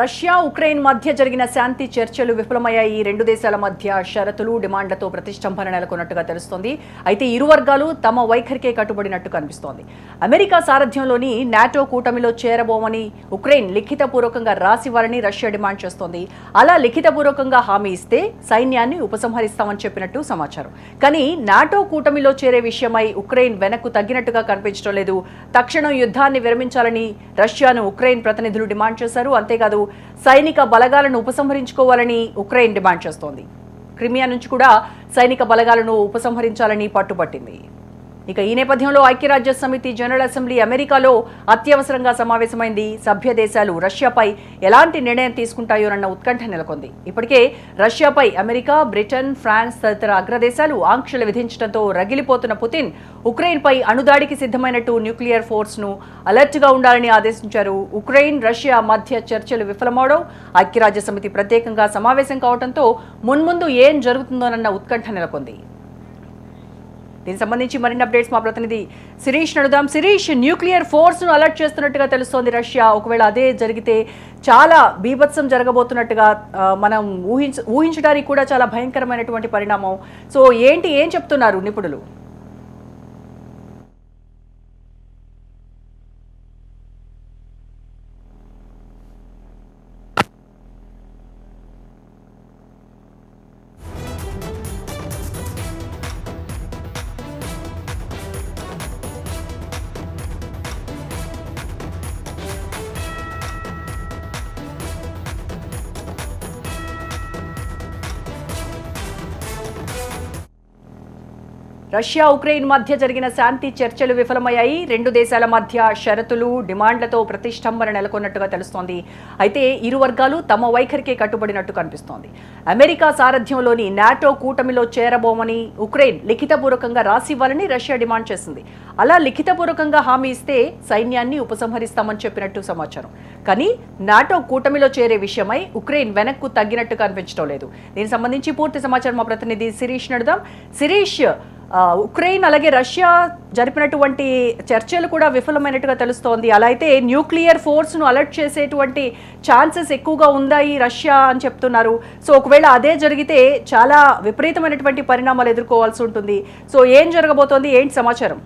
Russia Ukraine మధ్య జరిగిన శాంతి చర్చలు విఫలమయ్యాయి. రెండు దేశాల మధ్య షరతులు డిమాండ్లతో ప్రతిష్టంభన నెలకొన్నట్టుగా తెలుస్తోంది. అయితే ఇరు వర్గాలు తమ వైఖరికే కట్టుబడినట్టు కనిపిస్తోంది. అమెరికా సారథ్యంలోని నాటో కూటమిలో చేరబోమని ఉక్రెయిన్ లిఖితపూర్వకంగా రాసివ్వాలని రష్యా డిమాండ్ చేస్తోంది. అలా లిఖితపూర్వకంగా హామీ ఇస్తే సైన్యాన్ని ఉపసంహరిస్తామని చెప్పినట్టు సమాచారం. కానీ నాటో కూటమిలో చేరే విషయమై ఉక్రెయిన్ వెనక్కు తగ్గినట్టుగా కనిపించడం లేదు. తక్షణం యుద్ధాన్ని విరమించాలని రష్యాను ఉక్రెయిన్ ప్రతినిధులు డిమాండ్ చేశారు. అంతేకాదు సైనిక బలగాలను ఉపసంహరించుకోవాలని ఉక్రెయిన్ డిమాండ్ చేస్తోంది. క్రిమియా నుంచి కూడా సైనిక బలగాలను ఉపసంహరించాలని పట్టుపట్టింది. ఇక ఈ నేపథ్యంలో ఐక్యరాజ్య సమితి జనరల్ అసెంబ్లీ అమెరికాలో అత్యవసరంగా సమావేశమైంది. సభ్య దేశాలు రష్యాపై ఎలాంటి నిర్ణయం తీసుకుంటాయోనన్న ఉత్కంఠ నెలకొంది. ఇప్పటికే రష్యాపై అమెరికా, బ్రిటన్, ఫ్రాన్స్ తదితర అగ్రదేశాలు ఆంక్షలు విధించడంతో రగిలిపోతున్న పుతిన్ ఉక్రెయిన్పై అణుదాడికి సిద్ధమైనట్టు న్యూక్లియర్ ఫోర్స్ను అలర్ట్గా ఉండాలని ఆదేశించారు. ఉక్రెయిన్, రష్యా మధ్య చర్చలు విఫలమవడం, ఐక్యరాజ్య సమితి ప్రత్యేకంగా సమావేశం కావడంతో మున్ముందు ఏం జరుగుతుందోనన్న ఉత్కంఠ నెలకొంది. దీనికి సంబంధించి మరిన్ని అప్డేట్స్ మా ప్రతినిధి శిరీష్ నడుదాం. శిరీష్, న్యూక్లియర్ ఫోర్స్ను అలర్ట్ చేస్తున్నట్టుగా తెలుస్తోంది రష్యా. ఒకవేళ అదే జరిగితే చాలా బీభత్సం జరగబోతున్నట్టుగా మనం ఊహించడానికి కూడా చాలా భయంకరమైనటువంటి పరిణామం. సో ఏం చెప్తున్నారు నిపుణులు? రష్యా ఉక్రెయిన్ మధ్య జరిగిన శాంతి చర్చలు విఫలమయ్యాయి. రెండు దేశాల మధ్య షరతులు డిమాండ్లతో ప్రతిష్టంభన నెలకొన్నట్టుగా తెలుస్తోంది. అయితే ఇరు వర్గాలు తమ వైఖరికే కట్టుబడినట్టు కనిపిస్తోంది. అమెరికా సారథ్యంలోని నాటో కూటమిలో చేరబోమని ఉక్రెయిన్ లిఖితపూర్వకంగా రాసివ్వాలని రష్యా డిమాండ్ చేసింది. అలా లిఖితపూర్వకంగా హామీ ఇస్తే సైన్యాన్ని ఉపసంహరిస్తామని చెప్పినట్టు సమాచారం. కానీ నాటో కూటమిలో చేరే విషయమై ఉక్రెయిన్ వెనక్కు తగ్గినట్టు కనిపించడం లేదు. దీనికి సంబంధించి పూర్తి సమాచారం మా ప్రతినిధి శిరీష్ నడుదాం. శిరీష్, ఉక్రెయిన్ అలాగే రష్యా జరిపినటువంటి చర్చలు కూడా విఫలమైనట్టుగా తెలుస్తోంది. అలా అయితే న్యూక్లియర్ ఫోర్స్ను అలర్ట్ చేసేటువంటి ఛాన్సెస్ ఎక్కువగా ఉన్నాయి రష్యా అని చెప్తున్నారు. సో ఒకవేళ అదే జరిగితే చాలా విపరీతమైనటువంటి పరిణామాలు ఎదుర్కోవాల్సి ఉంటుంది. సో ఏం జరగబోతోంది, ఏంటి సమాచారం?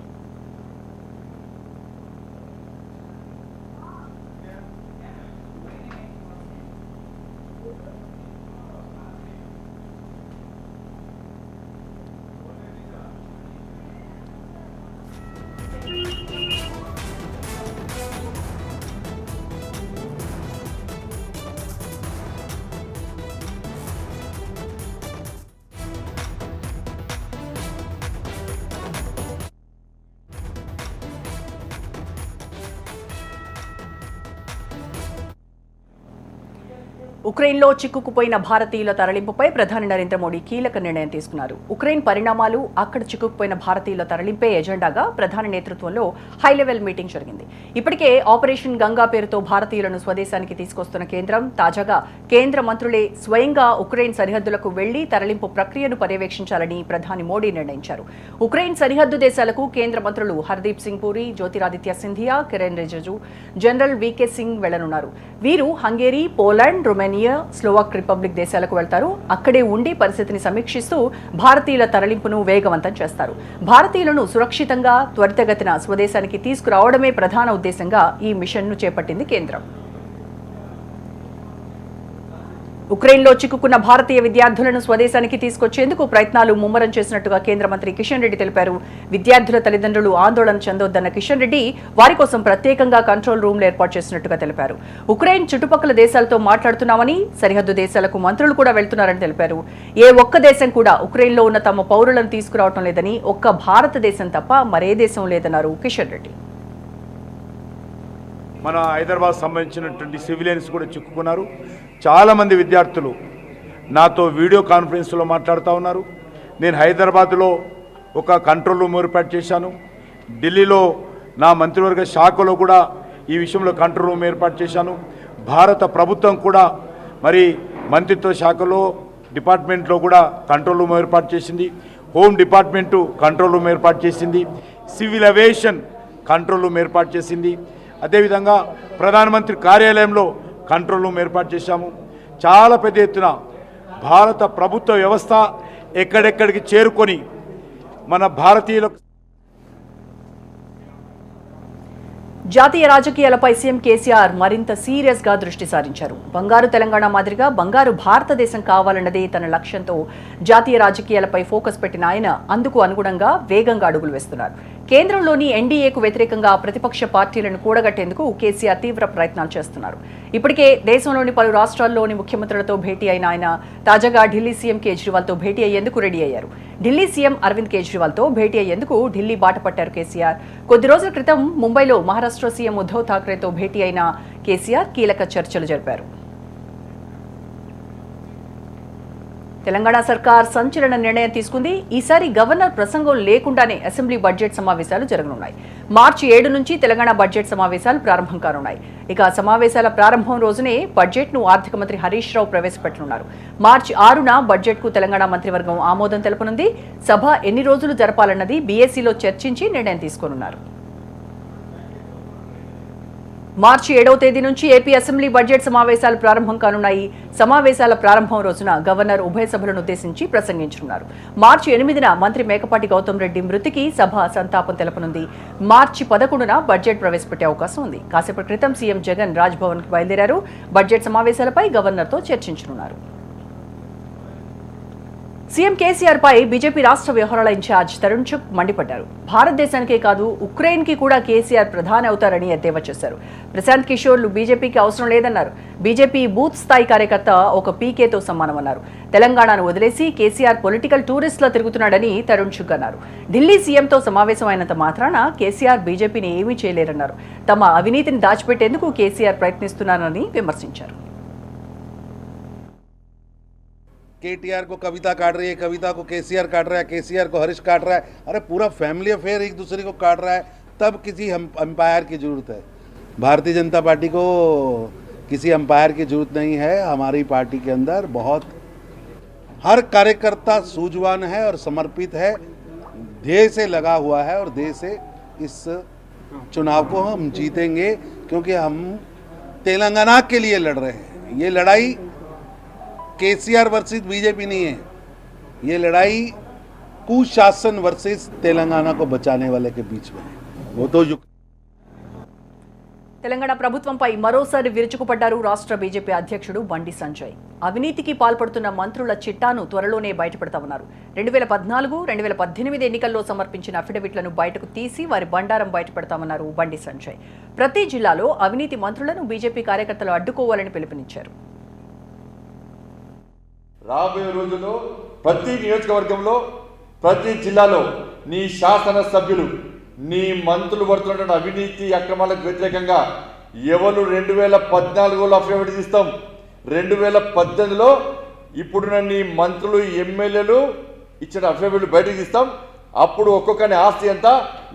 ఉక్రెయిన్లో చిక్కుకుపోయిన భారతీయుల తరలింపుపై ప్రధాని నరేంద్ర మోడీ కీలక నిర్ణయం తీసుకున్నారు. ఉక్రెయిన్ పరిణామాలు, అక్కడ చిక్కుకుపోయిన భారతీయుల తరలింపే ఎజెండాగా ప్రధాని నేతృత్వంలో హైలెవెల్ మీటింగ్ జరిగింది. ఇప్పటికే ఆపరేషన్ గంగా పేరుతో భారతీయులను స్వదేశానికి తీసుకొస్తున్న కేంద్రం తాజాగా కేంద్ర మంత్రులే స్వయంగా ఉక్రెయిన్ సరిహద్దులకు వెళ్లి తరలింపు ప్రక్రియను పర్యవేక్షించాలని ప్రధాని మోడీ నిర్ణయించారు. ఉక్రెయిన్ సరిహద్దు దేశాలకు కేంద్ర మంత్రులు హర్దీప్ సింగ్ పూరి, జ్యోతిరాదిత్య సింధియా, కిరణ్ రిజిజు, జనరల్ వీకే సింగ్ వెళ్లనున్నారు. వీరు Hungary, Poland, Romania, Slovak republic దేశాలకు వెళ్తారు. అక్కడే ఉండి పరిస్థితిని సమీక్షిస్తూ భారతీయుల తరలింపును వేగవంతం చేస్తారు. భారతీయులను సురక్షితంగా త్వరితగతిన స్వదేశానికి తీసుకురావడమే ప్రధాన ఉద్దేశంగా ఈ మిషన్ను చేపట్టింది కేంద్రం. ఉక్రెయిన్లో చిక్కుకున్న భారతీయ విద్యార్థులను స్వదేశానికి తీసుకొచ్చేందుకు ప్రయత్నాలు ముమ్మరం చేసినట్టుగా కేంద్ర మంత్రి కిషన్ రెడ్డి తెలిపారు. విద్యార్థుల తల్లిదండ్రులు ఆందోళన చెందొద్దన్న కిషన్ రెడ్డి వారి కోసం ప్రత్యేకంగా కంట్రోల్ రూమ్లు ఏర్పాటు చేసినట్టుగా తెలిపారు. ఉక్రెయిన్ చుట్టుపక్కల దేశాలతో మాట్లాడుతున్నామని, సరిహద్దు దేశాలకు మంత్రులు కూడా వెళ్తున్నారని తెలిపారు. ఏ ఒక్క దేశం కూడా ఉక్రెయిన్లో ఉన్న తమ పౌరులను తీసుకురావడం లేదని, ఒక్క భారతదేశం తప్ప మరే దేశం లేదన్నారు కిషన్ రెడ్డి. మన హైదరాబాద్ సంబంధించినటువంటి సివిలియన్స్ కూడా చిక్కుకున్నారు. చాలామంది విద్యార్థులు నాతో వీడియో కాన్ఫరెన్స్లో మాట్లాడుతూ ఉన్నారు. నేను హైదరాబాద్లో ఒక కంట్రోల్ రూమ్ ఏర్పాటు చేశాను. ఢిల్లీలో నా మంత్రివర్గ శాఖలో కూడా ఈ విషయంలో కంట్రోల్ రూమ్ ఏర్పాటు చేశాను. భారత ప్రభుత్వం కూడా మరి మంత్రిత్వ శాఖలో డిపార్ట్మెంట్లో కూడా కంట్రోల్ రూమ్ ఏర్పాటు చేసింది. హోమ్ డిపార్ట్మెంటు కంట్రోల్ రూమ్ ఏర్పాటు చేసింది. సివిల్ ఏవియేషన్ కంట్రోల్ రూమ్ ఏర్పాటు చేసింది. అదేవిధంగా ప్రధానమంత్రి కార్యాలయంలో కంట్రోల్ రూమ్ ఏర్పాటు చేశాము. చాలా పెద్ద ఎత్తున భారత ప్రభుత్వ వ్యవస్థ ఎక్కడెక్కడికి చేరుకొని మన భారతీయులకు జాతీయ రాజకీయాలపై సీఎం కేసీఆర్ మరింత సీరియస్ గా దృష్టి సారించారు. బంగారు తెలంగాణ మాదిరిగా బంగారు భారతదేశం కావాలన్నదే తన లక్ష్యంతో జాతీయ రాజకీయాలపై ఫోకస్ పెట్టిన ఆయన అందుకు అనుగుణంగా వేగంగా అడుగులు వేస్తున్నారు. కేంద్రంలోని ఎన్డీఏకు వ్యతిరేకంగా ప్రతిపక్ష పార్టీలను కూడగట్టేందుకు కేసీఆర్ తీవ్ర ప్రయత్నాలు చేస్తున్నారు. ఇప్పటికే దేశంలోని పలు రాష్ట్రాల్లోని ముఖ్యమంత్రులతో భేటీ అయిన ఆయన తాజాగా ఢిల్లీ సీఎం కేజ్రీవాల్తో భేటీ అయ్యేందుకు రెడీ అయ్యారు. ఢిల్లీ సీఎం అరవింద్ కేజ్రీవాల్తో భేటీ అయ్యేందుకు ఢిల్లీ బాట పట్టారు కేసీఆర్. కొద్ది రోజుల క్రితం ముంబైలో మహారాష్ట్ర సీఎం ఉద్ధవ్ ఠాక్రేతో భేటీ అయిన కేసీఆర్ కీలక చర్చలు జరిపారు. తెలంగాణ సర్కార్ సంచలన నిర్ణయం తీసుకుంది. ఈసారి గవర్నర్ ప్రసంగం లేకుండానే అసెంబ్లీ బడ్జెట్ సమావేశాలు జరగనున్నాయి. మార్చి 7 నుంచి తెలంగాణ బడ్జెట్ సమావేశాలు ప్రారంభం కానున్నాయి. ఇక సమావేశాల ప్రారంభం రోజునే బడ్జెట్ను ఆర్థిక మంత్రి హరీష్ రావు ప్రవేశపెట్టనున్నారు. మార్చి 6న బడ్జెట్కు తెలంగాణ మంత్రివర్గం ఆమోదం తెలపనుంది. సభ ఎన్ని రోజులు జరపాలన్నది బీఏసీలో చర్చించి నిర్ణయం తీసుకోనున్నారు. మార్చి 7వ తేదీ నుంచి ఏపీ అసెంబ్లీ బడ్జెట్ సమావేశాలు ప్రారంభం కానున్నాయి. సమావేశాల ప్రారంభం రోజున గవర్నర్ ఉభయ సభలను ఉద్దేశించి ప్రసంగించనున్నారు. మార్చి 8న మంత్రి మేకపాటి గౌతమ్ రెడ్డి మృతికి సభ సంతాపం తెలపనుంది. మార్చి 11న బడ్జెట్ ప్రవేశపెట్టే అవకాశం ఉంది. కాసేపటి క్రితం సీఎం జగన్ రాజ్భవన్కు బయలుదేరారు. బడ్జెట్ సమావేశాలపై గవర్నర్తో చర్చించనున్నారు. సీఎం కేసీఆర్ పై బీజేపీ రాష్ట్ర వ్యవహారాల ఇన్ఛార్జ్ తరుణ్ చుక్ మండిపడ్డారు. భారతదేశానికే కాదు ఉక్రెయిన్కి కూడా కేసీఆర్ ప్రధాని అవుతారని ఎద్దేవా చేశారు. ప్రశాంత్ కిషోర్లు బీజేపీకి అవసరం లేదన్నారు. బీజేపీ బూత్ స్థాయి కార్యకర్త ఒక పీకేతో సమానమన్నారు. తెలంగాణను వదిలేసి కేసీఆర్ పొలిటికల్ టూరిస్ట్లా తిరుగుతున్నాడని తరుణ్ చుక్ అన్నారు. ఢిల్లీ సీఎంతో సమావేశమైనంత మాత్రాన కేసీఆర్ బీజేపీని ఏమీ చేయలేరన్నారు. తమ అవినీతిని దాచిపెట్టేందుకు కేసీఆర్ ప్రయత్నిస్తున్నారని విమర్శించారు. केटीआर को कविता काट रही है, कविता को केसीआर काट रहा है, केसीआर को हरीश काट रहा है. अरे पूरा फैमिली अफेयर एक दूसरे को काट रहा है. तब किसी अंपायर की ज़रूरत है. भारतीय जनता पार्टी को किसी अंपायर की ज़रूरत नहीं है. हमारी पार्टी के अंदर बहुत हर कार्यकर्ता सूझवान है और समर्पित है, ध्येय से लगा हुआ है और ध्येय से इस चुनाव को हम जीतेंगे क्योंकि हम तेलंगाना के लिए लड़ रहे हैं. ये लड़ाई केसीआर वर्सेस बीजेपी नहीं है, ये लड़ाई कुशासन वर्सेस तेलंगाना को बचाने वाले के बीच में है. वो तो తెలంగాణ ప్రభుత్వంపై మరోసారి విరుచుకుపడ్డారు రాష్ట్ర బీజేపీ అధ్యక్షుడు బండి సంజయ్. అవినీతికి పాల్పడుతున్న మంత్రుల చిట్టాను త్వరలోనే బయటపెడతామన్నారు. 2014, 2018 ఎన్నికల్లో సమర్పించిన అఫిడవిట్లను బయటకు తీసి వారి బండారం బయటపెడతామన్నారు బండి సంజయ్. ప్రతి జిల్లాలో అవినీతి మంత్రులను బీజేపీ కార్యకర్తలు అడ్డుకోవాలని పిలుపునిచ్చారు. రాబోయే రోజుల్లో ప్రతి నియోజకవర్గంలో ప్రతి జిల్లాలో నీ శాసన సభ్యులు నీ మంత్రులు పడుతున్నటువంటి అవినీతి అక్రమాలకు వ్యతిరేకంగా ఎవరు 2014లో అఫిడవిట్ ఇస్తాం, 2018లో ఇప్పుడున్న నీ మంత్రులు ఎమ్మెల్యేలు ఇచ్చిన అఫిడవిట్లు బయటకు ఇస్తాం. అప్పుడు ఒక్కొక్కరి ఆస్తి ఎంత,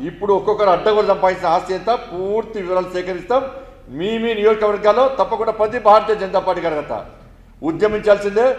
ఇప్పుడు ఒక్కొక్కరు అడ్డగోలు సంపాదించిన ఆస్తి ఎంత పూర్తి వివరాలు సేకరిస్తాం. మీ నియోజకవర్గాల్లో తప్పకుండా ప్రతి భారతీయ జనతా పార్టీ కార్యకర్త ఉద్యమించాల్సిందే.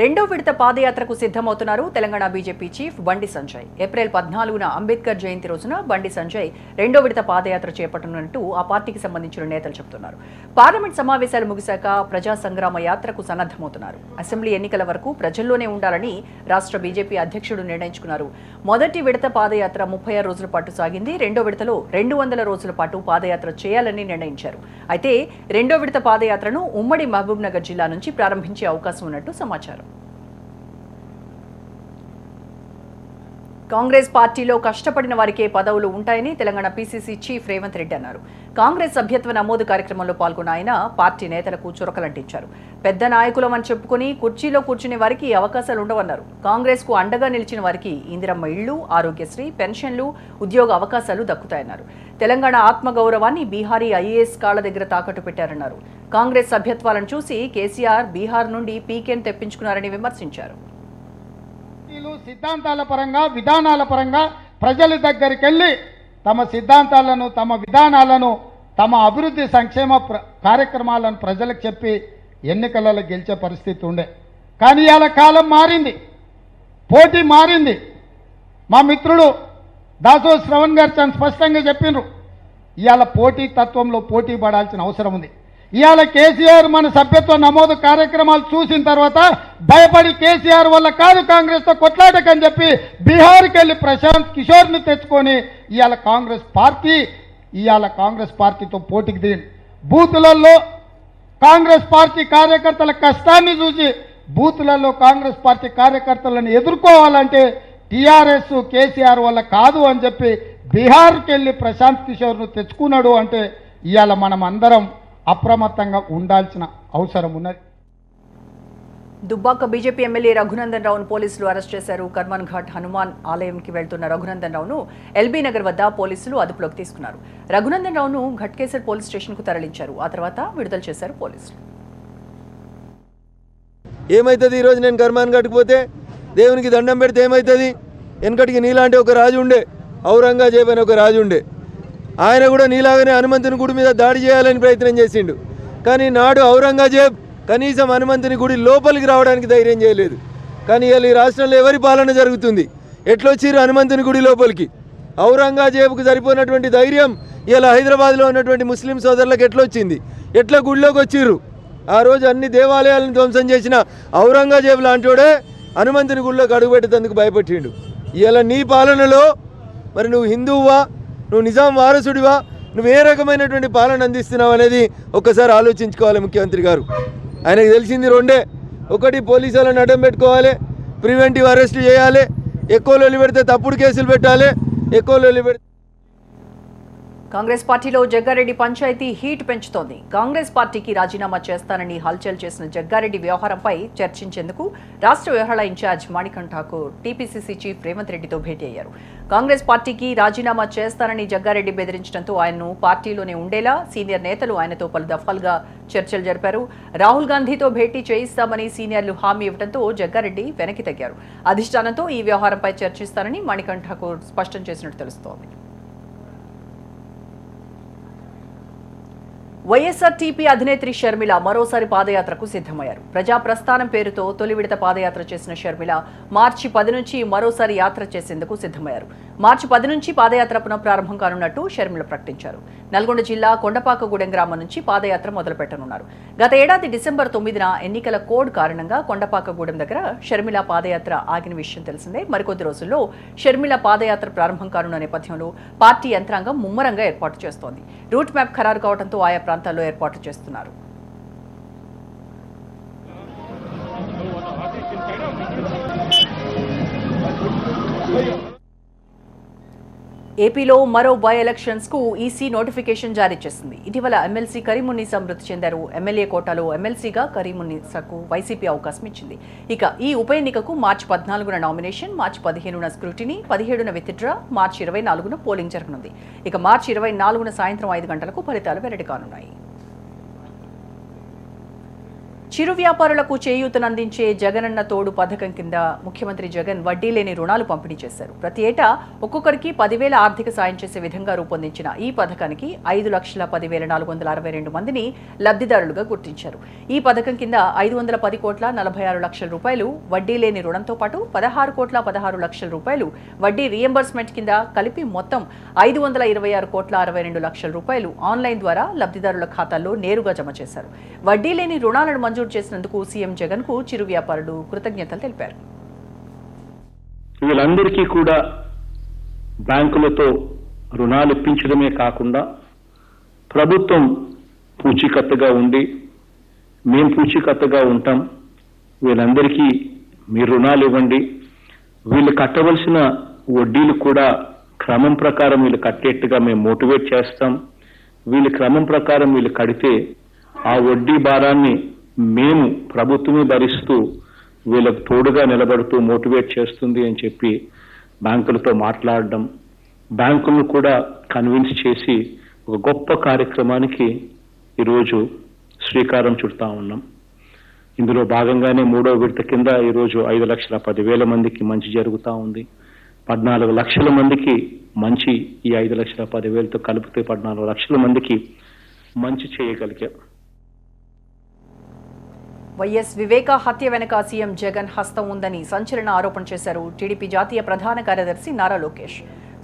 రెండో విడత పాదయాత్రకు సిద్ధమవుతున్నారు Telangana BJP chief Bandi Sanjay. April 14న Ambedkar జయంతి రోజున బండి సంజయ్ రెండో విడత పాదయాత్ర చేపట్టనున్నట్టు ఆ పార్టీకి సంబంధించిన నేతలు చెబుతున్నారు. పార్లమెంట్ సమావేశాలు ముగిశాక ప్రజా సంగ్రామ యాత్రకు సన్నద్ధమవుతున్నారు. అసెంబ్లీ ఎన్నికల వరకు ప్రజల్లోనే ఉండాలని రాష్ట్ర బీజేపీ అధ్యక్షుడు నిర్ణయించుకున్నారు. మొదటి విడత పాదయాత్ర 36 రోజుల పాటు సాగింది. రెండో విడతలో 200 రోజుల పాటు పాదయాత్ర చేయాలని నిర్ణయించారు. అయితే రెండో విడత పాదయాత్రను ఉమ్మడి మహబూబ్ నగర్ జిల్లా నుంచి ప్రారంభించే అవకాశం ఉన్నట్టు సమాచారం. కాంగ్రెస్ పార్టీలో కష్టపడిన వారికే పదవులు ఉంటాయని తెలంగాణ పీసీసీ చీఫ్ రేవంత్ రెడ్డి అన్నారు. కాంగ్రెస్ సభ్యత్వ నమోదు కార్యక్రమంలో పాల్గొన్న ఆయన పార్టీ నేతలకు చురకలంటించారు. పెద్ద నాయకులమని చెప్పుకుని కుర్చీలో కూర్చునే వారికి అవకాశాలు ఉండవన్నారు. కాంగ్రెస్ కు అండగా నిలిచిన వారికి ఇందిరమ్మ ఇళ్లు, ఆరోగ్యశ్రీ, పెన్షన్లు, ఉద్యోగ అవకాశాలు దక్కుతాయన్నారు. తెలంగాణ ఆత్మగౌరవాన్ని బీహారీ ఐఏఎస్ కాళ్ల దగ్గర తాకట్టు పెట్టారన్నారు. కాంగ్రెస్ సభ్యత్వాలను చూసి కేసీఆర్ బీహార్ నుండి పీకేను తెప్పించుకున్నారని విమర్శించారు. సిద్ధాంతాల పరంగా విధానాల పరంగా ప్రజల దగ్గరికి వెళ్ళి తమ సిద్ధాంతాలను, తమ విధానాలను, తమ అభివృద్ధి సంక్షేమ కార్యక్రమాలను ప్రజలకు చెప్పి ఎన్నికలలో గెలిచే పరిస్థితి ఉండే. కానీ ఇవాళ కాలం మారింది, పోటీ మారింది. మా మిత్రుడు దాసో శ్రవణ్ గారు చాలా స్పష్టంగా చెప్పిండ్రు, ఇవాళ పోటీ తత్వంలో పోటీ పడాల్సిన అవసరం ఉంది. ఇవాళ కేసీఆర్ మన సభ్యత్వ నమోదు కార్యక్రమాలు చూసిన తర్వాత భయపడి కేసీఆర్ వల్ల కాదు కాంగ్రెస్తో కొట్లాటకని చెప్పి బీహార్కి వెళ్ళి ప్రశాంత్ కిషోర్ని తెచ్చుకొని ఇవాళ కాంగ్రెస్ పార్టీతో పోటీకి దిగింది. బూతులలో కాంగ్రెస్ పార్టీ కార్యకర్తల కష్టాన్ని చూసి బూతులలో కాంగ్రెస్ పార్టీ కార్యకర్తలను ఎదుర్కోవాలంటే టీఆర్ఎస్ కేసీఆర్ వల్ల కాదు అని చెప్పి బీహార్కి వెళ్ళి ప్రశాంత్ కిషోర్ను తెచ్చుకున్నాడు అంటే ఇవాళ మనం అందరం అప్రమత్తంగా ఉండాల్సిన అవసరం ఉన్నది. దుబ్బాక బీజేపీ ఎమ్మెల్యే రఘునందన్ రావును పోలీసులు అరెస్ట్ చేశారు. కర్మన్ ఘాట్ హనుమాన్ ఆలయంకి వెళ్తున్న రఘునందన్ రావును ఎల్బీ నగర్ వద్ద పోలీసులు అదుపులోకి తీసుకున్నారు. రఘునందన్ రావును ఘట్కేసర్ పోలీస్ స్టేషన్కు తరలించారు. ఆ తర్వాత విడుదల చేశారు పోలీసులు. ఏమవుతుంది ఈరోజు నేను కర్మాన్ ఘాట్కి పోతే దేవునికి దండం పెడితే ఏమవుతుంది? వెనకటికి నీలాంటి ఒక రాజు ఉండే, ఔరంగజేబు అని ఒక రాజు ఉండే. ఆయన కూడా నీలాగానే హనుమంతుని గుడి మీద దాడి చేయాలని ప్రయత్నం చేసిండు. కానీ నాడు ఔరంగజేబ్ కనీసం హనుమంతుని గుడి లోపలికి రావడానికి ధైర్యం చేయలేదు. కానీ ఇలా ఈ రాష్ట్రంలో ఎవరి పాలన జరుగుతుంది? ఎట్లొచ్చిర్రు హనుమంతుని గుడి లోపలికి? ఔరంగజేబుకు సరిపోయినటువంటి ధైర్యం ఇలా హైదరాబాద్లో ఉన్నటువంటి ముస్లిం సోదరులకు ఎట్లొచ్చింది? ఎట్లా గుడిలోకి వచ్చిర్రు? ఆ రోజు అన్ని దేవాలయాలను ధ్వంసం చేసిన ఔరంగజేబు లాంటివాడే హనుమంతుని గుడిలోకి అడుగుపెట్టేందుకు భయపెట్టిండు. ఇలా నీ పాలనలో మరి నువ్వు హిందువువా, నువ్వు నిజాం వారసుడివా, నువ్వు ఏ రకమైనటువంటి పాలన అందిస్తున్నావు అనేది ఒక్కసారి ఆలోచించుకోవాలి ముఖ్యమంత్రి గారు. ఆయనకు తెలిసింది రెండే: ఒకటి పోలీసులను అడ్డం పెట్టుకోవాలి, ప్రివెంటివ్ అరెస్ట్ చేయాలి, ఎక్కువ లొల్లి పెడితే తప్పుడు కేసులు పెట్టాలి, ఎక్కువ లొల్లి పెడితే. కాంగ్రెస్ పార్టీలో జగ్గారెడ్డి పంచాయతీ హీట్ పెంచుతోంది. కాంగ్రెస్ పార్టీకి రాజీనామా చేస్తానని హల్చల్ చేసిన జగ్గారెడ్డి వ్యవహారంపై చర్చించేందుకు రాష్ట్ర వ్యవహారాల incharge Manikantha Thakur TPCC chief Revanth రెడ్డితో భేటీ అయ్యారు. కాంగ్రెస్ పార్టీకి రాజీనామా చేస్తానని జగ్గారెడ్డి బెదిరించడంతో ఆయన్ను పార్టీలోనే ఉండేలా సీనియర్ నేతలు ఆయనతో పలు దఫాలుగా చర్చలు జరిపారు. రాహుల్ గాంధీతో భేటీ చేయిస్తామని సీనియర్లు హామీ ఇవ్వడంతో జగ్గారెడ్డి వెనక్కి తగ్గారు. అధిష్టానంతో ఈ వ్యవహారంపై చర్చిస్తానని మాణికంఠ ఠాకూర్ స్పష్టం చేసినట్టు తెలుస్తోంది. వైఎస్ఆర్టీపీ అధినేత్రి షర్మిల మరోసారి పాదయాత్రకు సిద్ధమయ్యారు. ప్రజాప్రస్థానం పేరుతో తొలి విడత పాదయాత్ర చేసిన షర్మిల మార్చి 10 నుంచి మరోసారి యాత్ర చేసేందుకు సిద్ధమయ్యారు. మార్చి 10 నుంచి పాదయాత్ర పునఃప్రారంభం కానున్నట్టు షర్మిల ప్రకటించారు. నల్గొండ జిల్లా కొండపాకగూడెం గ్రామం నుంచి పాదయాత్ర మొదలుపెట్టనున్నారు. గత ఏడాది డిసెంబర్ 9న ఎన్నికల కోడ్ కారణంగా కొండపాకగూడెం దగ్గర షర్మిల పాదయాత్ర ఆగిన విషయం తెలిసిందే. మరికొద్ది రోజుల్లో షర్మిల పాదయాత్ర ప్రారంభం కానున్న నేపథ్యంలో పార్టీ యంత్రాంగం ముమ్మరంగా ఏర్పాటు చేస్తోంది. రూట్ మ్యాప్ ఖరారు కావడంతో ఆయా ప్రాంతాల్లో ఏర్పాట్లు చేస్తున్నారు. ఏపీలో మరో బై ఎలక్షన్స్ కు ఈసీ నోటిఫికేషన్ జారీ చేసింది. ఇటీవల ఎమ్మెల్సీ కరీమున్నీసా మృతి చెందారు. ఎమ్మెల్యే కోటాలో ఎమ్మెల్సీగా కరీమున్నీసాకు వైసీపీ అవకాశం ఇచ్చింది. ఇక ఈ ఉప ఎన్నికకు మార్చి 14న నామినేషన్, మార్చి 15న స్క్రూటినీ, 17న విత్డ్రా, మార్చి 24న పోలింగ్ జరగనుంది. ఇక మార్చి 24న సాయంత్రం 5 గంటలకు ఫలితాలు వెల్లడి కానున్నాయి. చిరు వ్యాపారులకు చేయూతనందించే జగనన్న తోడు పథకం కింద ముఖ్యమంత్రి జగన్ వడ్డీ లేని రుణాలు పంపిణీ చేశారు. ప్రతి ఏటా ఒక్కొక్కరికి 10,000 ఆర్థిక సాయం చేసే విధంగా రూపొందించిన ఈ పథకానికి 5,10,462 మందిని లబ్ధిదారులుగా గుర్తించారు. ఈ పథకం కింద 510,46,00,000 రూపాయలు వడ్డీ లేని రుణంతో పాటు 16,16,00,000 వడ్డీ రియంబర్స్మెంట్ కింద కలిపి మొత్తం 526,62,00,000 రూపాయలు ఆన్లైన్ ద్వారా లబ్ధిదారుల ఖాతాల్లో నేరుగా జమ చేశారు. వడ్డీ లేని రుణాలను మంజూరు చేసినందుకు సీఎం జగన్ కు చిరు వ్యాపారులు కృతజ్ఞతలు తెలిపారు. వీళ్ళందరికీ కూడా బ్యాంకులతో రుణాలు ఇప్పించడమే కాకుండా ప్రభుత్వం పూచీకత్తుగా ఉండి మేము పూచీకత్తుగా ఉంటాం, వీళ్ళందరికీ మీరు రుణాలు ఇవ్వండి, వీళ్ళు కట్టవలసిన వడ్డీలు కూడా క్రమం ప్రకారం వీళ్ళు కట్టేట్టుగా మేము మోటివేట్ చేస్తాం, వీళ్ళు క్రమం ప్రకారం వీళ్ళు కడితే ఆ వడ్డీ భారాన్ని మేము ప్రభుత్వమే భరిస్తూ వీళ్ళకు తోడుగా నిలబడుతూ మోటివేట్ చేస్తుంది అని చెప్పి బ్యాంకులతో మాట్లాడడం, బ్యాంకులను కూడా కన్విన్స్ చేసి ఒక గొప్ప కార్యక్రమానికి ఈరోజు శ్రీకారం చుడతా ఉన్నాం. ఇందులో భాగంగానే 3వ విడత కింద ఈరోజు 5,10,000 మందికి మంచి జరుగుతూ ఉంది. 14 లక్షల మందికి మంచి, ఈ 5,10,000తో కలిపితే 14 లక్షల మందికి మంచి చేయగలిగాం. వైఎస్ వివేక హత్య వెనుక సీఎం జగన్ హస్తం ఉందని సంచలన ఆరోపణ చేశారు టీడీపీ జాతీయ ప్రధాన కార్యదర్శి నారా లోకేష్.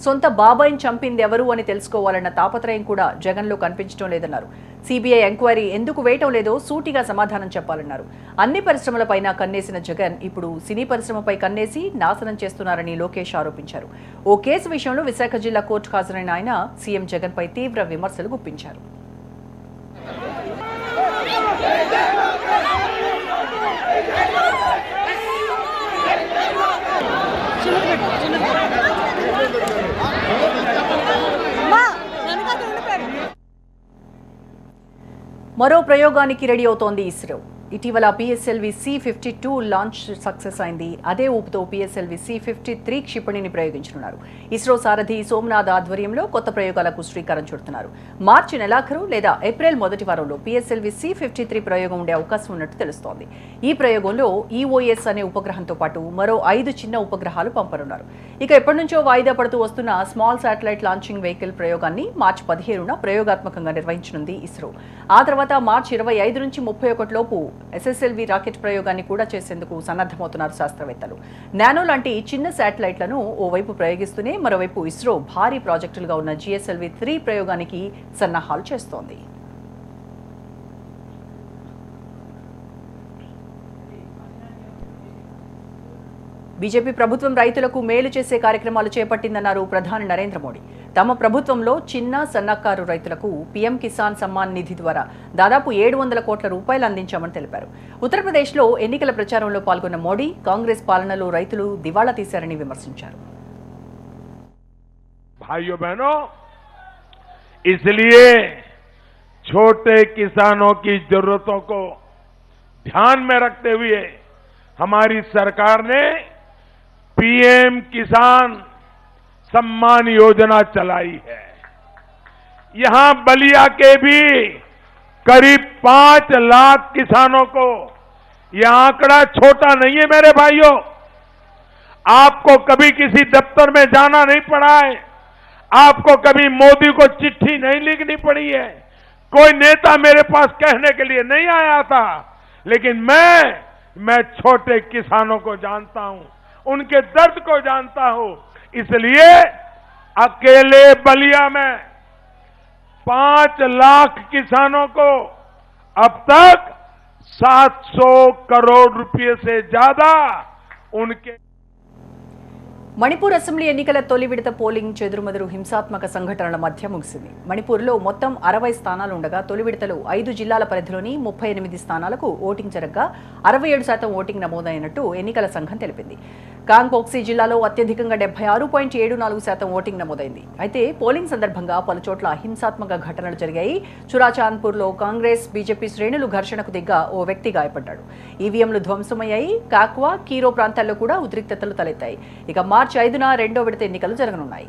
సొంత బాబాయిని చంపింది ఎవరు అని తెలుసుకోవాలన్న తాపత్రయం కూడా జగన్లో కనిపించడం లేదన్నారు. సిబిఐ ఎంక్వైరీ ఎందుకు వేయటం లేదో సూటిగా సమాధానం చెప్పాలన్నారు. అన్ని పరిశ్రమలపైన కన్నేసిన జగన్ ఇప్పుడు సినీ పరిశ్రమపై కన్నేసి నాశనం చేస్తున్నారని లోకేష్ ఆరోపించారు. ఓ కేసు విషయంలో విశాఖ జిల్లా కోర్టుకు హాజరైన ఆయన సీఎం జగన్పై తీవ్ర విమర్శలు గుప్పించారు. మరో ప్రయోగానికి రెడీ అవుతోంది ఇస్రో. ఇటీవల పిఎస్ఎల్వి C-52 లాంచ్ సక్సెస్ అయింది. అదే ఊపుతో పిఎస్ఎల్వి C-53 క్షిపణిని ప్రయోగించనున్నారు. ఇస్రో సారథి సోమనాథ్ ఆధ్వర్యంలో కొత్త ప్రయోగాలకు శ్రీకారం చుడుతున్నారు. మార్చి నెలాఖరు లేదా ఏప్రిల్ మొదటి వారంలో పిఎస్ఎల్వి C-53 ప్రయోగం ఉండే అవకాశం ఉన్నట్టు తెలుస్తోంది. ఈ ప్రయోగంలో EOS అనే ఉపగ్రహంతో పాటు మరో 5 చిన్న ఉపగ్రహాలు పంపనున్నారు. ఇక ఎప్పటి నుంచో వాయిదా పడుతూ వస్తున్న స్మాల్ శాటిలైట్ లాంచింగ్ వెహికల్ ప్రయోగాన్ని మార్చి 17న ప్రయోగాత్మకంగా నిర్వహించనుంది ఇస్రో. ఆ తర్వాత మార్చి 25 నుంచి 31 లోపు SSLV రాకెట్ ప్రయోగాన్ని కూడా చేసేందుకు సన్నద్ధమవుతున్నారు శాస్త్రవేత్తలు. నానో లాంటి చిన్న శాటిలైట్లను ఓవైపు ప్రయోగిస్తూనే మరోవైపు ఇస్రో భారీ ప్రాజెక్టులుగా ఉన్న GSLV-3 ప్రయోగానికి సన్నాహాలు చేస్తోంది. బీజేపీ ప్రభుత్వం రైతులకు మేలు చేసే కార్యక్రమాలు చేపట్టిందన్నారు ప్రధాని నరేంద్ర మోడీ. తమ ప్రభుత్వంలో చిన్న సన్నకారు రైతులకు పీఎం కిసాన్ సమ్మాన్ నిధి ద్వారా దాదాపు 700 కోట్ల రూపాయలు అందించామని తెలిపారు. ఉత్తరప్రదేశ్లో ఎన్నికల ప్రచారంలో పాల్గొన్న మోడీ కాంగ్రెస్ పాలనలో రైతులు దివాళా తీశారని విమర్శించారు. भाइयों बहनों, इसलिए छोटे किसानों की जरूरतों को ध्यान में रखते हुए हमारी सरकार ने पीएम किसान सम्मान योजना चलाई है। यहां बलिया के भी करीब 5 लाख किसानों को, यह आंकड़ा छोटा नहीं है मेरे भाइयों। आपको कभी किसी दफ्तर में जाना नहीं पड़ा है, आपको कभी मोदी को चिट्ठी नहीं लिखनी पड़ी है, कोई नेता मेरे पास कहने के लिए नहीं आया था, लेकिन मैं छोटे किसानों को जानता हूं, उनके दर्द को जानता हूं। इसलिए अकेले बलिया में 5 लाख किसानों को अब तक 700 करोड़ रुपए से ज्यादा उनके మణిపూర్ అసెంబ్లీ ఎన్నికల తొలి విడత పోలింగ్ చెదురుమదురు హింసాత్మక సంఘటనల మధ్య ముగిసింది. మణిపూర్లో మొత్తం 60 స్థానాలు ఉండగా తొలి విడతలో 5 జిల్లాల పరిధిలోని 38 స్థానాలకు ఓటింగ్ జరగగా 67% ఓటింగ్ నమోదైనట్టు ఎన్నికల సంఘం తెలిపింది. కాంగ్పోక్సీ జిల్లాలో అత్యధికంగా 76.74% ఓటింగ్ నమోదైంది. అయితే పోలింగ్ సందర్భంగా పలుచోట్ల హింసాత్మక ఘటనలు జరిగాయి. చురాచాంద్పూర్లో కాంగ్రెస్ బీజేపీ శ్రేణులు ఘర్షణకు దిగ్గా ఓ వ్యక్తి గాయపడ్డాడు. ఈవీఎంలు ధ్వంసమయ్యాయి. కాక్వా, కీరో ప్రాంతాల్లో కూడా ఉద్రిక్తతలు తలెత్తాయి. ఇక మార్చి 5న రెండో విడత ఎన్నికలు జరగనున్నాయి.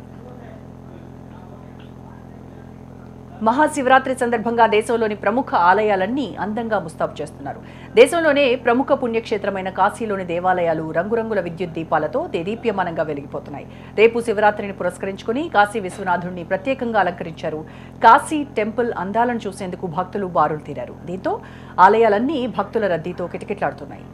మహాశివరాత్రి సందర్భంగా దేశంలోని ప్రముఖ ఆలయాలన్నీ అందంగా ముస్తాబు చేస్తున్నారు. దేశంలోనే ప్రముఖ పుణ్యక్షేత్రమైన కాశీలోని దేవాలయాలు రంగురంగుల విద్యుత్ దీపాలతో దేదీప్యమానంగా వెలిగిపోతున్నాయి. రేపు శివరాత్రిని పురస్కరించుకుని కాశీ విశ్వనాథుడిని ప్రత్యేకంగా అలంకరించారు. కాశీ టెంపుల్ అందాలను చూసేందుకు భక్తులు బారులు తీరారు. దీంతో ఆలయాలన్నీ భక్తుల రద్దీతో కిటకిటలాడుతున్నాయి.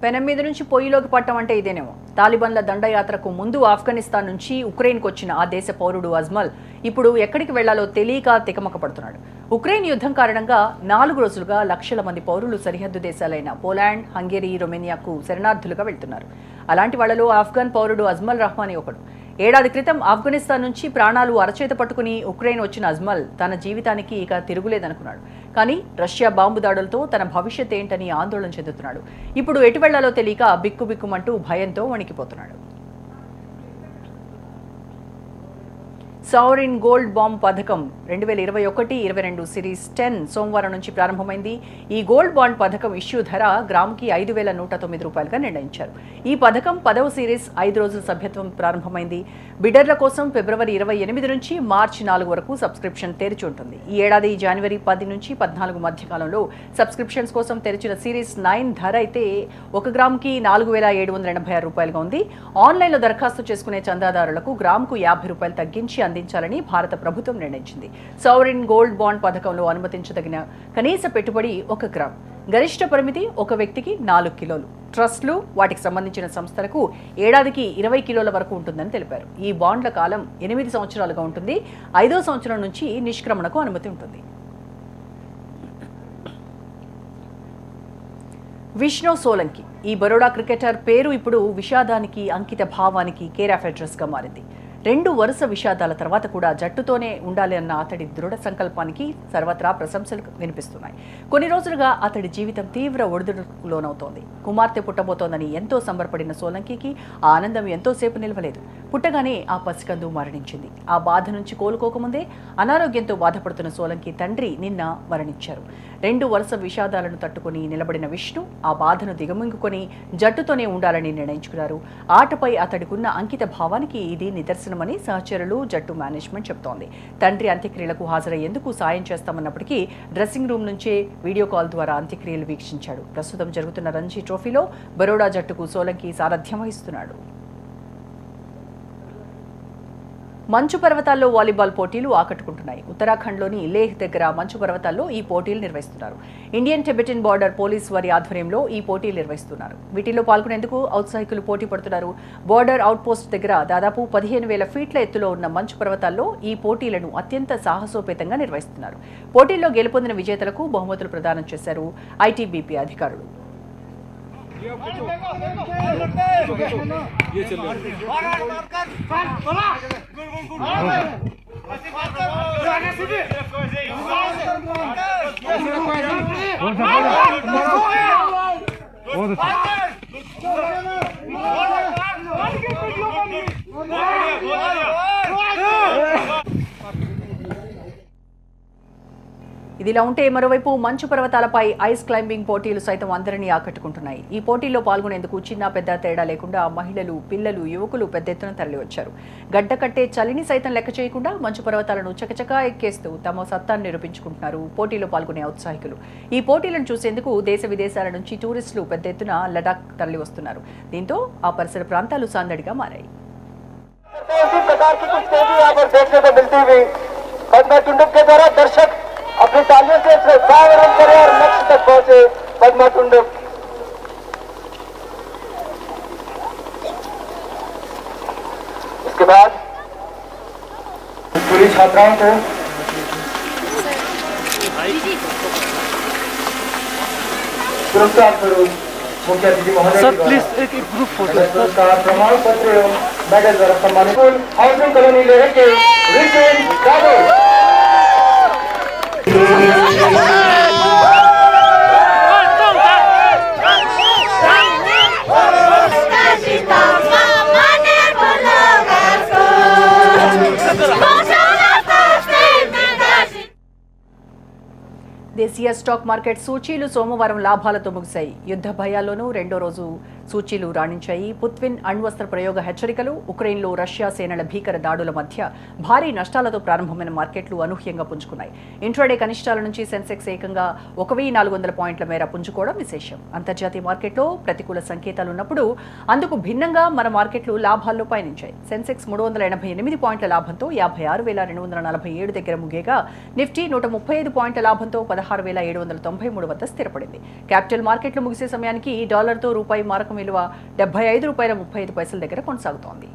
పెనం మీద నుంచి పొయ్యిలోకి పట్టం అంటే ఇదేనేమో. తాలిబాన్ల దండయాత్రకు ముందు ఆఫ్ఘనిస్తాన్ నుంచి ఉక్రెయిన్కు వచ్చిన ఆ దేశ పౌరుడు అజ్మల్ ఇప్పుడు ఎక్కడికి వెళ్లాలో తెలియక తికమక పడుతున్నాడు. ఉక్రెయిన్ యుద్ధం కారణంగా 4 రోజులుగా లక్షల మంది పౌరులు సరిహద్దు దేశాలైన పోలాండ్, హంగేరీ, రొమేనియాకు శరణార్థులుగా వెళ్తున్నారు. అలాంటి వాళ్లలో ఆఫ్ఘన్ పౌరుడు అజ్మల్ రహమానీ ఒకడు. ఏడాది క్రితం ఆఫ్ఘనిస్తాన్ నుంచి ప్రాణాలు అరచేత పట్టుకుని ఉక్రెయిన్ వచ్చిన అజ్మల్ తన జీవితానికి ఇక తిరుగులేదనుకున్నాడు. కానీ రష్యా బాంబు దాడులతో తన భవిష్యత్ ఏంటని ఆందోళన చెందుతున్నాడు. ఇప్పుడు ఎటు వెళ్లాలో తెలియక బిక్కుబిక్కుమంటూ భయంతో వణికిపోతున్నాడు. సావరిన్ గోల్డ్ బాండ్ పథకం 2021-22 సిరీస్ 10 సోమవారం నుంచి ప్రారంభమైంది. ఈ గోల్డ్ బాండ్ పథకం ఇష్యూ ధర గ్రాముకి 5,109 రూపాయలుగా నిర్ణయించారు. ఈ పథకం 10వ సిరీస్ 5 రోజుల సభ్యత్వం ప్రారంభమైంది. బిడర్ల కోసం ఫిబ్రవరి 28 నుంచి మార్చి 4 వరకు సబ్స్క్రిప్షన్ తెరిచి ఉంటుంది. ఈ ఏడాది జనవరి 10 నుంచి 14 మధ్య కాలంలో సబ్స్క్రిప్షన్స్ కోసం తెరిచిన సిరీస్ 9 ధర అయితే 1 గ్రాముకి 4,786 రూపాయలుగా ఉంది. ఆన్లైన్లో దరఖాస్తు చేసుకునే చందాదారులకు గ్రాముకు 50 రూపాయలు తగ్గించి అందించాలని భారత ప్రభుత్వం నిర్ణయించింది. సావరిన్ గోల్డ్ బాండ్ పథకంలో అనుమతించదగిన కనీస పెట్టుబడి 1 గ్రామ్, గరిష్ట పరిమితి ఒక వ్యక్తికి 4 కిలోలు. ట్రస్టులు, వాటికి సంబంధించిన సంస్థలకు ఏడాదికి 20 కిలోల వరకు ఉంటుందని తెలిపారు. ఈ బాండ్ల కాలం 8 సంవత్సరాలుగా ఉంటుంది. 5వ సంవత్సరం నుంచి నిష్క్రమణకు అనుమతి ఉంటుంది. విష్ణు సోలంకి, ఈ బరోడా క్రికెటర్ పేరు ఇప్పుడు విషాదానికి, అంకిత భావానికి కేర్ ఆఫ్ అడ్రస్గా మారింది. 2 వరుస విషాదాల తర్వాత కూడా జట్టుతోనే ఉండాలి అన్న అతడి దృఢ సంకల్పానికి సర్వత్రా ప్రశంసలు వినిపిస్తున్నాయి. కొన్ని రోజులుగా అతడి జీవితం తీవ్ర ఒడిదుడుకు లోనవుతోంది. కుమార్తె పుట్టబోతోందని ఎంతో సంబరపడిన సోలంకికి ఆ ఆనందం ఎంతోసేపు నిలవలేదు. పుట్టగానే ఆ పసికందు మరణించింది. ఆ బాధ నుంచి కోలుకోకముందే అనారోగ్యంతో బాధపడుతున్న సోలంకి తండ్రి నిన్న మరణించారు. 2 వరుస విషాదాలను తట్టుకుని నిలబడిన విష్ణు ఆ బాధను దిగమింగుకొని జట్టుతోనే ఉండాలని నిర్ణయించుకున్నారు. ఆటపై అతడికున్న అంకిత భావానికి ఇది నిదర్శనమని సహచరులు, జట్టు మేనేజ్మెంట్ చెబుతోంది. తండ్రి అంత్యక్రియలకు హాజరయ్యేందుకు సాయం చేస్తామన్నప్పటికీ డ్రెస్సింగ్ రూమ్ నుంచే వీడియో కాల్ ద్వారా అంత్యక్రియలు వీక్షించాడు. ప్రస్తుతం జరుగుతున్న రంజీ ట్రోఫీలో బరోడా జట్టుకు సోలంకి సారథ్యం వహిస్తున్నాడు. మంచు పర్వతాల్లో వాలీబాల్ పోటీలు ఆకట్టుకుంటున్నాయి. ఉత్తరాఖండ్లోని లేహ్ దగ్గర మంచు పర్వతాల్లో ఈ పోటీలు నిర్వహిస్తున్నారు. ఇండియన్ టిబెటిన్ బార్డర్ పోలీస్ వారి ఆధ్వర్యంలో ఈ పోటీలు నిర్వహిస్తున్నారు. వీటిల్లో పాల్గొనేందుకు ఔత్సాహికులు పోటీ పడుతున్నారు. బార్డర్ అవుట్ పోస్ట్ దగ్గర దాదాపు 15,000 ఫీట్ల ఎత్తులో ఉన్న మంచు పర్వతాల్లో ఈ పోటీలను అత్యంత సాహసోపేతంగా నిర్వహిస్తున్నారు. పోటీల్లో గెలుపొందిన విజేతలకు బహుమతులు ప్రదానం చేశారు ఐటీబీపీ అధికారులు. ఇదిలా ఉంటే మరోవైపు మంచు పర్వతాలపై ఐస్ క్లైంబింగ్ పోటీలు సైతం అందరినీ ఆకట్టుకుంటున్నాయి. ఈ పోటీల్లో పాల్గొనేందుకు చిన్న పెద్ద తేడా లేకుండా మహిళలు, పిల్లలు, యువకులు పెద్ద ఎత్తున తరలివచ్చారు. గడ్డ కట్టే చలిని సైతం లెక్క చేయకుండా మంచు పర్వతాలను చకచకా ఎక్కేస్తూ తమ సత్తాను నిరూపించుకుంటున్నారు పోటీలో పాల్గొనే ఔత్సాహికులు. ఈ పోటీలను చూసేందుకు దేశ విదేశాల నుంచి టూరిస్టులు పెద్ద ఎత్తున లడాక్ తరలి వస్తున్నారు. దీంతో ఆ పరిసర ప్రాంతాలు సందడిగా మారాయి. अपनी तालियों से स्वागत करें और लक्ष्य तक पहुंचे पद्मा टुंडुक। इसके बाद पूरी छात्राओं को पुरस्कार स्वरूप मुख्य अतिथि महोदय सर प्लीज एक ग्रुप फोटो पुरस्कार, प्रमाण पत्र एवं मेडल द्वारा सम्मानित हाउसिंग कॉलोनी लेह के रिचेन काबुल। దేశీయ స్టాక్ మార్కెట్ సూచీలు సోమవారం లాభాలతో ముగిశాయి. యుద్ధ భయాల్లోనూ రెండో రోజు సూచీలు రాణించాయి. పుత్విన్ అణ్వస్త్ర ప్రయోగ హెచ్చరికలు, ఉక్రెయిన్లో రష్యా సేనల భీకర దాడుల మధ్య భారీ నష్టాలతో ప్రారంభమైన మార్కెట్లు అనూహ్యంగా పుంజుకున్నాయి. ఇంట్రాడే కనిష్టాల నుంచి సెన్సెక్స్ ఏకంగా 1,400 పాయింట్ల మేర పుంజుకోవడం విశేషం. అంతర్జాతీయ మార్కెట్లో ప్రతికూల సంకేతాలు ఉన్నప్పుడు అందుకు భిన్నంగా మన మార్కెట్లు లాభాల్లో పయనించాయి. సెన్సెక్స్ 388 పాయింట్ల లాభంతో 56,247 దగ్గర ముగియగా, నిఫ్టీ 135 పాయింట్ల లాభంతో 16,793 వద్ద స్థిరపడింది. క్యాపిటల్ మార్కెట్లు ముగిసే సమయానికి డాలర్తో రూపాయి మారకం విలువ 75 రూపాయల 35 పైసల దగ్గర కొనసాగుతోంది.